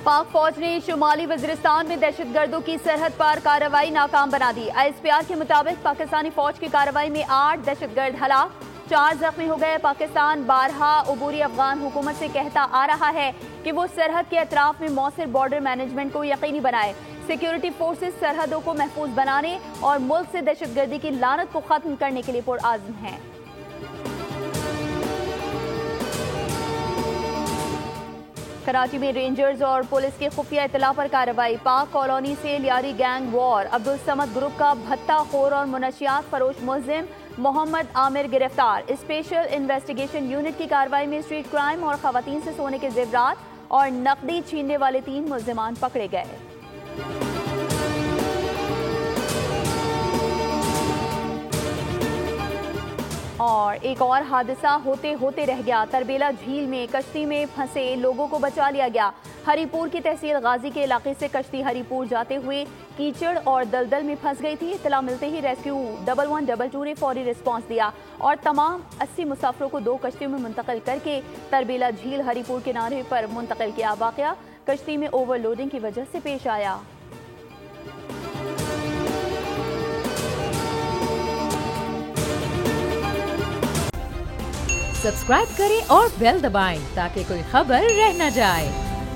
पाक फौज ने शुमाली वजीरिस्तान में दहशतगर्दों की सरहद पार कार्रवाई नाकाम बना दी। ISPR के मुताबिक पाकिस्तानी फौज की कार्रवाई में 8 दहशतगर्द हलाक, 4 जख्मी हो गए। पाकिस्तान बारहा अबूरी अफगान हुकूमत से कहता आ रहा है कि वो सरहद के अतराफ में मौसर बॉर्डर मैनेजमेंट को यकीनी बनाए। सिक्योरिटी फोर्सेस सरहदों को महफूज बनाने और मुल्क से दहशतगर्दी की लानत को खत्म करने के लिए पुरआज़म हैं। कराची में रेंजर्स और पुलिस की खुफिया इतला पर कार्रवाई। पाक कॉलोनी से Lyari gang war Abdul Samad group का भत्ता खोर और मुनशियात फरोश मुलजिम मोहम्मद आमिर गिरफ्तार। स्पेशल इन्वेस्टिगेशन यूनिट की कार्रवाई में स्ट्रीट क्राइम और खवातीन से सोने के जेवरात और नकदी छीनने वाले 3 मुलजिमान पकड़े गए। और एक और हादसा होते होते रह गया। तरबेला झील में कश्ती में फंसे लोगों को बचा लिया गया। हरीपुर की तहसील गाजी के इलाके से कश्ती हरीपुर जाते हुए कीचड़ और दलदल में फंस गई थी। इत्तला मिलते ही रेस्क्यू 1122 ने फौरी रिस्पांस दिया और तमाम 80 मुसाफिरों को 2 कश्तियों में मुंतकिल करके तरबेला झील हरीपुर किनारे पर मुंतकिल किया। वाकया कश्ती में ओवरलोडिंग की वजह से पेश आया। सब्सक्राइब करें और बेल दबाएं ताकि कोई खबर रह न जाए।